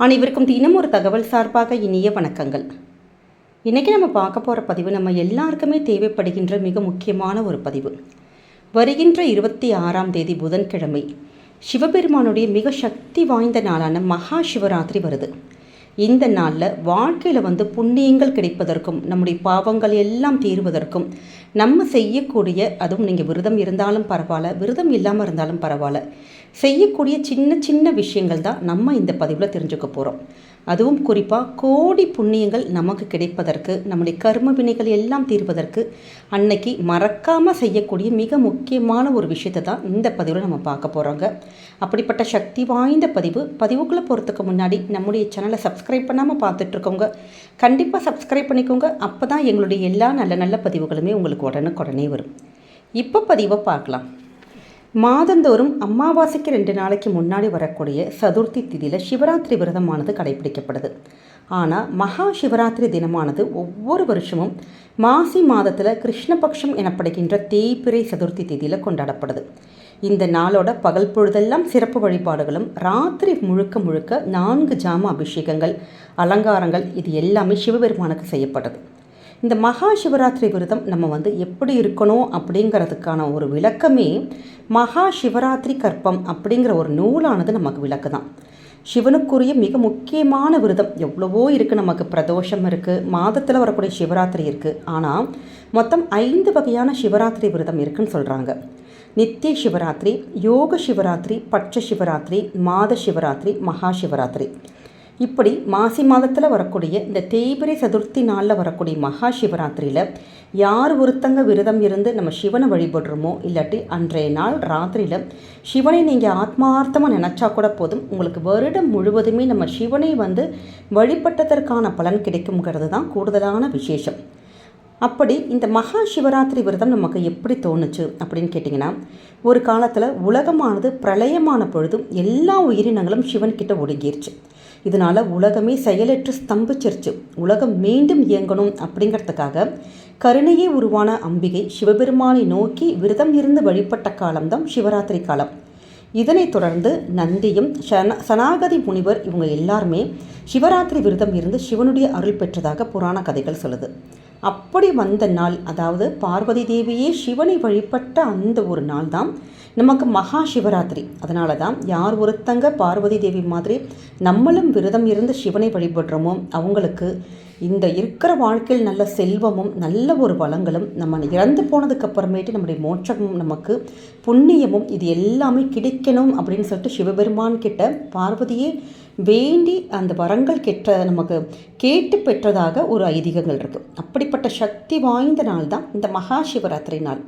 அனைவருக்கும் தினம் ஒரு தகவல் சார்பாக இனிய வணக்கங்கள். இன்றைக்கி நம்ம பார்க்க போகிற பதிவு நம்ம எல்லாருக்குமே தேவைப்படுகின்ற மிக முக்கியமான ஒரு பதிவு. வருகின்ற 26ஆம் தேதி புதன்கிழமை சிவபெருமானுடைய மிக சக்தி வாய்ந்த நாளான மகா சிவராத்திரி வருது. இந்த நாளில் வாழ்க்கையில் புண்ணியங்கள் கிடைப்பதற்கும் நம்முடைய பாவங்கள் எல்லாம் தீர்வதற்கும் நம்ம செய்யக்கூடிய, அதுவும் நீங்கள் விரதம் இருந்தாலும் பரவாயில்ல, விரதம் இல்லாமல் இருந்தாலும் பரவாயில்ல, செய்யக்கூடிய சின்ன சின்ன விஷயங்கள் தான் நம்ம இந்த பதிவில் தெரிஞ்சுக்க போகிறோம். அதுவும் குறிப்பாக கோடி புண்ணியங்கள் நமக்கு கிடைப்பதற்கு, நம்முடைய கர்ம வினைகள் எல்லாம் தீர்வதற்கு அன்னைக்கு மறக்காமல் செய்யக்கூடிய மிக முக்கியமான ஒரு விஷயத்தை தான் இந்த பதிவில் நம்ம பார்க்க போகிறோங்க. அப்படிப்பட்ட சக்தி வாய்ந்த பதிவுக்குள்ளே போகிறதுக்கு முன்னாடி நம்முடைய சேனலை சப்ஸ்கிரைப் பண்ணாமல் பார்த்துட்ருக்கோங்க, கண்டிப்பாக சப்ஸ்கிரைப் பண்ணிக்கோங்க. அப்போ தான் எங்களுடைய எல்லா நல்ல நல்ல பதிவுகளுமே உங்களுக்கு உடனுக்குடனே வரும். இப்போ பதிவை பார்க்கலாம். மாதந்தோறும் அமாவாசைக்கு 2 நாளைக்கு முன்னாடி வரக்கூடிய சதுர்த்தி திதியில் சிவராத்திரி விரதமானது கடைபிடிக்கப்படுது. ஆனால் மகா சிவராத்திரி தினமானது ஒவ்வொரு வருஷமும் மாசி மாதத்தில் கிருஷ்ணபக்ஷம் எனப்படுகின்ற தேய்பிறை சதுர்த்தி திதியில் கொண்டாடப்படுது. இந்த நாளோட பகல் பொழுதெல்லாம் சிறப்பு வழிபாடுகளும், ராத்திரி முழுக்க முழுக்க 4 ஜாம அபிஷேகங்கள், அலங்காரங்கள், இது எல்லாமே சிவபெருமானுக்கு செய்யப்படுது. இந்த மகா சிவராத்திரி விரதம் நம்ம எப்படி இருக்கணும் அப்படிங்கிறதுக்கான ஒரு விளக்கமே மகா சிவராத்திரி கற்பம் அப்படிங்கிற ஒரு நூலானது நமக்கு விளக்கு தான். சிவனுக்குரிய மிக முக்கியமான விரதம் எவ்வளவோ இருக்குது. நமக்கு பிரதோஷம் இருக்குது, மாதத்தில் வரக்கூடிய சிவராத்திரி இருக்குது. ஆனால் மொத்தம் 5 வகையான சிவராத்திரி விரதம் இருக்குன்னு சொல்கிறாங்க. நித்திய சிவராத்திரி, யோக சிவராத்திரி, பட்ச சிவராத்திரி, மாத சிவராத்திரி, மகா சிவராத்திரி. இப்படி மாசி மாதத்தில் வரக்கூடிய இந்த தேய்பிறை சதுர்த்தி நாளில் வரக்கூடிய மகா சிவராத்திரியில் யார் ஒருத்தங்க விரதம் இருந்து நம்ம சிவனை வழிபடுறோமோ, இல்லாட்டி அன்றைய நாள் ராத்திரியில் சிவனை நீங்கள் ஆத்மார்த்தமாக நினச்சா கூட போதும், உங்களுக்கு வருடம் முழுவதுமே நம்ம சிவனை வழிபட்டதற்கான பலன் கிடைக்குங்கிறது தான் கூடுதலான விசேஷம். அப்படி இந்த மகா சிவராத்திரி விரதம் நமக்கு எப்படி தோணுச்சு அப்படின்னு கேட்டிங்கன்னா, ஒரு காலத்தில் உலகமானது பிரளயமான பொழுதும் எல்லா உயிரினங்களும் சிவன்கிட்ட ஒடுங்கிருச்சு. இதனால் உலகமே செயலற்று ஸ்தம்பிச்சிருச்சு. உலகம் மீண்டும் இயங்கணும் அப்படிங்கிறதுக்காக கருணையே உருவான அம்பிகை சிவபெருமானை நோக்கி விரதம் இருந்து வழிபட்ட காலம்தான் சிவராத்திரி காலம். இதனைத் தொடர்ந்து நந்தியும் சனாகதி முனிவர் இவங்க எல்லாருமே சிவராத்திரி விரதம் இருந்து சிவனுடைய அருள் பெற்றதாக புராண கதைகள் சொல்லுது. அப்படி வந்த நாள், அதாவது பார்வதி தேவியே சிவனை வழிபட்ட அந்த ஒரு நாள் தான் நமக்கு மகா சிவராத்திரி. அதனால தான் யார் ஒருத்தங்க பார்வதி தேவி மாதிரி நம்மளும் விரதம் இருந்து சிவனை வழிபடுறோமோ அவங்களுக்கு இந்த இருக்கிற வாழ்க்கையில் நல்ல செல்வமும் நல்ல ஒரு வளங்களும், நம்ம இறந்து போனதுக்கு அப்புறமேட்டு நம்முடைய மோட்சமும், நமக்கு புண்ணியமும், இது எல்லாமே கிடைக்கணும் அப்படின்னு சொல்லிட்டு சிவபெருமான் கிட்ட பார்வதியே வேண்டி அந்த வரங்கள் நமக்கு கேட்டு பெற்றதாக ஒரு ஐதீகங்கள் இருக்குது. அப்படிப்பட்ட சக்தி வாய்ந்த நாள் தான் இந்த மகா சிவராத்திரி நாள்.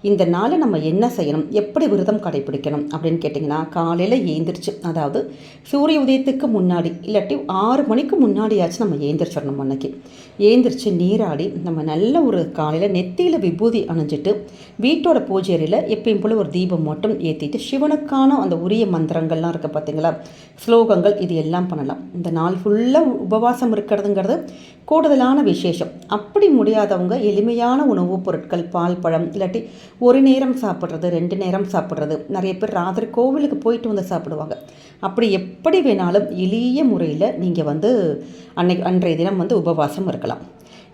இந்த நாளை நம்ம என்ன செய்யணும், எப்படி விரதம் கடைபிடிக்கணும் அப்படின்னு கேட்டிங்கன்னா, காலையில் ஏந்திரிச்சு, அதாவது சூரிய உதயத்துக்கு முன்னாடி இல்லாட்டி 6 மணிக்கு முன்னாடியாச்சும் நம்ம ஏந்திரிச்சிடணும். அன்னைக்கு ஏந்திரிச்சு நீராடி நம்ம நல்ல ஒரு காலையில் நெத்தியில் விபூதி அணிஞ்சிட்டு வீட்டோட பூஜை அறையில் எப்பயும் போல் ஒரு தீபம் மட்டும் ஏற்றிட்டு சிவனுக்கான அந்த உரிய மந்திரங்கள்லாம் இருக்குது பார்த்தீங்களா, ஸ்லோகங்கள், இது எல்லாம் பண்ணலாம். இந்த நாள் ஃபுல்லாக உபவாசம் இருக்கிறதுங்கிறது கூடுதலான விசேஷம். அப்படி முடியாதவங்க எளிமையான உணவுப் பொருட்கள், பால், பழம், இல்லாட்டி ஒரு நேரம் சாப்பிட்றது, 2 நேரம் சாப்பிட்றது, நிறைய பேர் ராத்திரி கோவிலுக்கு போயிட்டு சாப்பிடுவாங்க. அப்படி எப்படி வேணாலும் எளிய முறையில் நீங்கள் அன்றைய தினம் உபவாசம் இருக்கலாம்.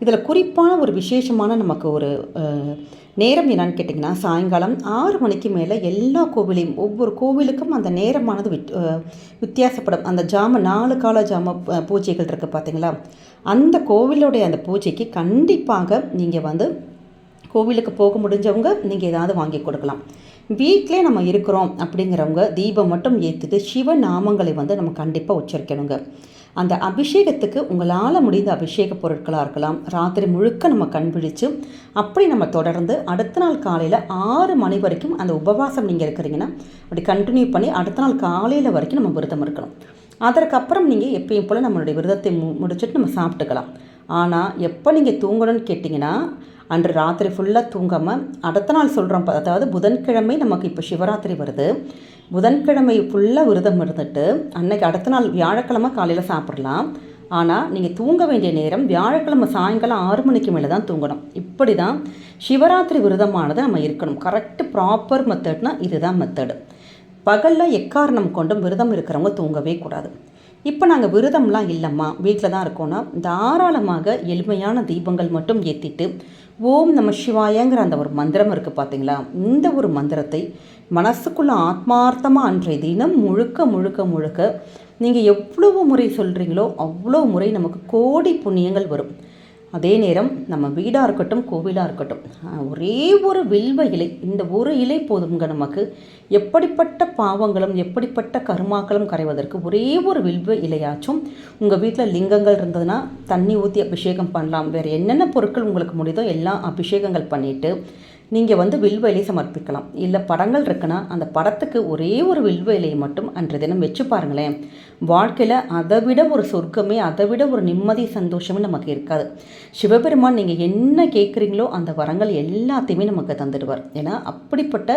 இதில் குறிப்பான ஒரு விசேஷமான நமக்கு ஒரு நேரம் என்னன்னு கேட்டிங்கன்னா, சாயங்காலம் 6 மணிக்கு மேலே எல்லா கோவிலையும், ஒவ்வொரு கோவிலுக்கும் அந்த நேரமானது வித்தியாசப்படும். அந்த 4 கால ஜாம பூஜைகள் இருக்குது பார்த்தீங்களா, அந்த கோவிலுடைய அந்த பூஜைக்கு கண்டிப்பாக நீங்கள் கோவிலுக்கு போக முடிஞ்சவங்க நீங்கள் ஏதாவது வாங்கி கொடுக்கலாம். வீட்டிலே நம்ம இருக்கிறோம் அப்படிங்கிறவங்க தீபம் மட்டும் ஏற்றிட்டு சிவ நாமங்களை நம்ம கண்டிப்பாக உச்சரிக்கணுங்க. அந்த அபிஷேகத்துக்கு உங்களால் முடிந்த அபிஷேக பொருட்களாக இருக்கலாம். ராத்திரி முழுக்க நம்ம கண் விழித்து அப்படி நம்ம தொடர்ந்து அடுத்த நாள் காலையில் 6 மணி வரைக்கும் அந்த உபவாசம் நீங்கள் இருக்கிறீங்கன்னா அப்படி கண்டினியூ பண்ணி அடுத்த நாள் காலையில் வரைக்கும் நம்ம விரதம் இருக்கணும். அதற்கப்புறம் நீங்கள் எப்பயும் போல் நம்மளுடைய விரதத்தை முடிச்சுட்டு நம்ம சாப்பிட்டுக்கலாம். ஆனால் எப்போ நீங்கள் தூங்கணும்னு கேட்டிங்கன்னா, அன்று ராத்திரி ஃபுல்லாக தூங்காமல் அடுத்த நாள் சொல்கிறோம். அதாவது புதன்கிழமை நமக்கு இப்போ சிவராத்திரி வருது. புதன்கிழமை ஃபுல்லாக விரதம் இருந்துட்டு அன்னைக்கு அடுத்த நாள் வியாழக்கிழமை காலையில் சாப்பிட்லாம். ஆனால் நீங்கள் தூங்க வேண்டிய நேரம் வியாழக்கிழமை சாயங்காலம் 6 மணிக்கு மேலே தான் தூங்கணும். இப்படி தான் சிவராத்திரி விரதமானது நம்ம இருக்கணும். கரெக்டு ப்ராப்பர் மெத்தட்னா இதுதான் மெத்தடு. பகலில் எக்காரணம் கொண்டும் விரதம் இருக்கிறவங்க தூங்கவே கூடாது. இப்போ நாங்கள் விரதம்லாம் இல்லைம்மா, வீட்டில் தான் இருக்கோன்னா தாராளமாக எளிமையான தீபங்கள் மட்டும் ஏற்றிட்டு ஓம் நம சிவாயங்கிற அந்த ஒரு மந்திரம் இருக்குது பார்த்தீங்களா, இந்த ஒரு மந்திரத்தை மனசுக்குள்ளே ஆத்மார்த்தமாக அன்றைய தினம் முழுக்க முழுக்க முழுக்க நீங்கள் எவ்வளவு முறை சொல்கிறீங்களோ அவ்வளோ முறை நமக்கு கோடி புண்ணியங்கள் வரும். அதே நேரம் நம்ம வீடாக இருக்கட்டும் கோவிலாக இருக்கட்டும், ஒரே ஒரு வில்வ இலை, இந்த ஒரு இலை போதுங்க நமக்கு எப்படிப்பட்ட பாவங்களும் எப்படிப்பட்ட கருமாக்களும் கரைவதற்கு. ஒரே ஒரு வில்வ இலையாச்சும் உங்கள் வீட்டில் லிங்கங்கள் இருந்ததுன்னா தண்ணி ஊற்றி அபிஷேகம் பண்ணலாம். வேறு என்னென்ன பொருட்கள் உங்களுக்கு முடியுதோ எல்லாம் அபிஷேகங்கள் பண்ணிவிட்டு நீங்கள் வில்வ இலையை சமர்ப்பிக்கலாம். இல்லை படங்கள் இருக்குன்னா அந்த படத்துக்கு ஒரே ஒரு வில்வ இலையை மட்டும் அன்றைய தினம் வச்சு பாருங்களேன். வாழ்க்கையில் அதை விட ஒரு சொர்க்கமே, அதை விட ஒரு நிம்மதி சந்தோஷமே நமக்கு இருக்காது. சிவபெருமான் நீங்கள் என்ன கேட்குறீங்களோ அந்த வரங்கள் எல்லாத்தையுமே நமக்கு தந்துடுவார். ஏன்னா அப்படிப்பட்ட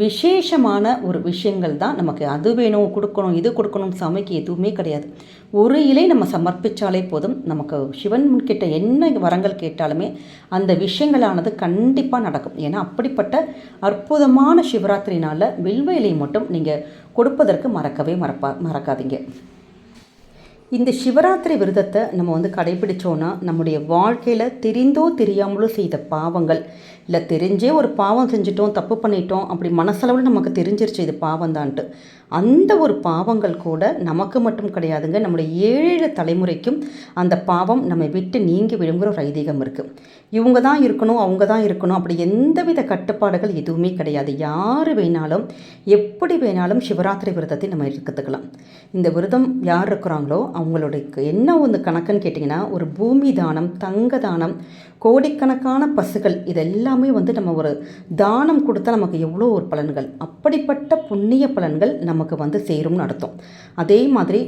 விசேஷமான ஒரு விஷயங்கள் தான் நமக்கு. அது வேணும் கொடுக்கணும் இது கொடுக்கணும் சாமிக்கு எதுவுமே கிடையாது. ஒரு இலை நம்ம சமர்ப்பித்தாலே போதும், நமக்கு சிவன் முன்கிட்ட என்ன வரங்கள் கேட்டாலுமே அந்த விஷயங்களானது கண்டிப்பாக நடக்கும். ஏன்னா அப்படிப்பட்ட அற்புதமான சிவராத்திரி நாளில் வில்வ இலை மட்டும் நீங்கள் கொடுப்பதற்கு மறக்காதீங்க. இந்த சிவராத்திரி விரதத்தை நம்ம கடைபிடிச்சோன்னா நம்முடைய வாழ்க்கையில் தெரிந்தோ தெரியாமலோ செய்த பாவங்கள், இல்லை தெரிஞ்சே ஒரு பாவம் செஞ்சிட்டோம், தப்பு பண்ணிட்டோம், அப்படி மனசளவில் நமக்கு தெரிஞ்சிருச்சு இது பாவம் தான்ட்டு, அந்த ஒரு பாவங்கள் கூட நமக்கு மட்டும் கிடையாதுங்க, நம்முடைய 7 தலைமுறைக்கும் அந்த பாவம் நம்ம விட்டு நீங்கி விழுங்குற ஒரு ஐதீகம் இருக்குது. இவங்க தான் இருக்கணும் அவங்க தான் இருக்கணும் அப்படி எந்தவித கட்டுப்பாடுகள் எதுவுமே கிடையாது. யார் வேணாலும் எப்படி வேணாலும் சிவராத்திரி விரதத்தை நம்ம எடுத்துக்கலாம். இந்த விரதம் யார் இருக்கிறாங்களோ அவங்களுடைய என்ன கணக்குன்னு கேட்டிங்கன்னா, ஒரு பூமி தானம், தங்க தானம், கோடிக்கணக்கான பசுகள், இதெல்லாமே நம்ம ஒரு தானம் கொடுத்தா நமக்கு எவ்வளோ ஒரு பலன்கள், அப்படிப்பட்ட புண்ணிய பலன்கள் நமக்கு சேரும்னு அர்த்தம். அதே மாதிரி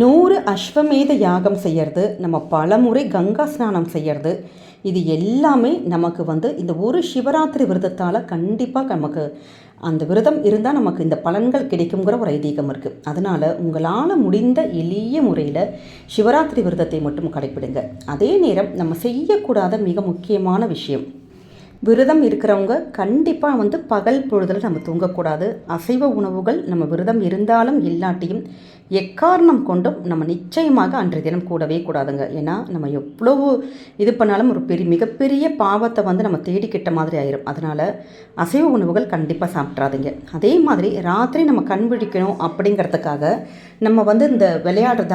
100 அஸ்வமேத யாகம் செய்கிறது, நம்ம பல முறை கங்கா ஸ்நானம் செய்கிறது, இது எல்லாமே நமக்கு இந்த ஒரு சிவராத்திரி விரதத்தால் கண்டிப்பாக நமக்கு அந்த விரதம் இருந்தால் நமக்கு இந்த பலன்கள் கிடைக்குங்கிற ஒரு ஐதீகம் இருக்குது. அதனால் உங்களால் முடிந்த எளிய முறையில் சிவராத்திரி விரதத்தை மட்டும் கடைப்பிடுங்க. அதே நேரம் நம்ம செய்யக்கூடாத மிக முக்கியமான விஷயம், விரதம் இருக்கிறவங்க கண்டிப்பாக பகல் பொழுதில் நம்ம தூங்கக்கூடாது. அசைவ உணவுகள் நம்ம விரதம் இருந்தாலும் இல்லாட்டியும் எக்காரணம் கொண்டும் நம்ம நிச்சயமாக அன்றைய தினம் கூடவே கூடாதுங்க. ஏன்னா நம்ம எவ்வளவு இது பண்ணாலும் ஒரு மிகப்பெரிய பாவத்தை நம்ம தேடிக்கிட்ட மாதிரி ஆயிரும். அதனால் அசைவ உணவுகள் கண்டிப்பாக சாப்பிட்றாதீங்க. அதே மாதிரி ராத்திரி நம்ம கண் விழிக்கணும் அப்படிங்கிறதுக்காக நம்ம இந்த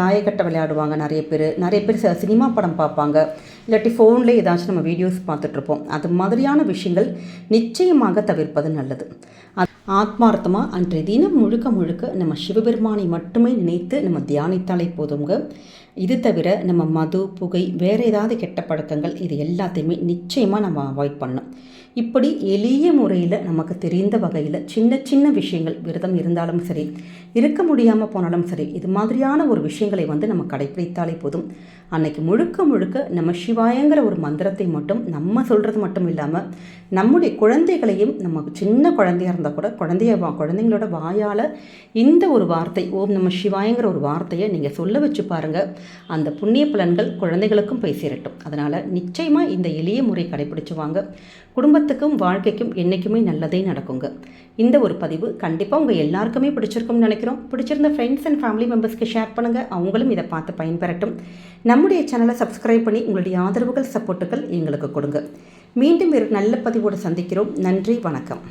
தாயக்கட்டை விளையாடுவாங்க நிறைய பேர் சினிமா படம் பார்ப்பாங்க, இல்லாட்டி ஃபோன்லேயே ஏதாச்சும் நம்ம வீடியோஸ் பார்த்துட்ருப்போம். அது மாதிரியான விஷயங்கள் நிச்சயமாக தவிர்ப்பது நல்லது. ஆத்மார்த்தமாக அன்றைய தினம் முழுக்க முழுக்க நம்ம சிவபெருமானை மட்டுமே நினைத்து நம்ம தியானித்தாலே போதுங்க. இது தவிர நம்ம மது, புகை, வேறு ஏதாவது கெட்ட பழக்கங்கள் இது எல்லாத்தையுமே நிச்சயமாக நம்ம அவாய்ட் பண்ணணும். இப்படி எளிய முறையில் நமக்கு தெரிந்த வகையில் சின்ன சின்ன விஷயங்கள், விரதம் இருந்தாலும் சரி, இருக்க முடியாமல் போனாலும் சரி, இது மாதிரியான ஒரு விஷயங்களை நம்ம கடைப்பிடித்தாலே போதும். அன்னைக்கு முழுக்க முழுக்க நம்ம சிவாயங்கிற ஒரு மந்திரத்தை மட்டும் நம்ம சொல்கிறது மட்டும் இல்லாமல் நம்முடைய குழந்தைகளையும், நம்ம சின்ன குழந்தையாக இருந்தால் கூட குழந்தைங்களோட வாயால் இந்த ஒரு வார்த்தை ஓம் நம்ம சிவாயங்கிற ஒரு வார்த்தையை நீங்கள் சொல்ல வச்சு பாருங்கள். அந்த புண்ணிய பலன்கள் குழந்தைகளுக்கும் போய் சேரட்டும். அதனால் நிச்சயமாக இந்த எளிய முறை கடைப்பிடிச்சு வாங்க. குடும்பத்துக்கும் வாழ்க்கைக்கும் என்றைக்குமே நல்லதே நடக்குங்க. இந்த ஒரு பதிவு கண்டிப்பாக உங்கள் எல்லாருக்குமே பிடிச்சிருக்கும்னு நினைக்கிறோம். பிடிச்சிருந்த ஃப்ரெண்ட்ஸ் அண்ட் ஃபேமிலி மெம்பர்ஸ்க்கு ஷேர் பண்ணுங்கள், அவங்களும் இதை பார்த்து பயன்பெறட்டும். நம்முடைய சேனலை சப்ஸ்கிரைப் பண்ணி உங்களுடைய ஆதரவுகள், சப்போர்ட்டுகள் எங்களுக்கு கொடுங்க. மீண்டும் ஒரு நல்ல பதிவோடு சந்திக்கிறோம். நன்றி, வணக்கம்.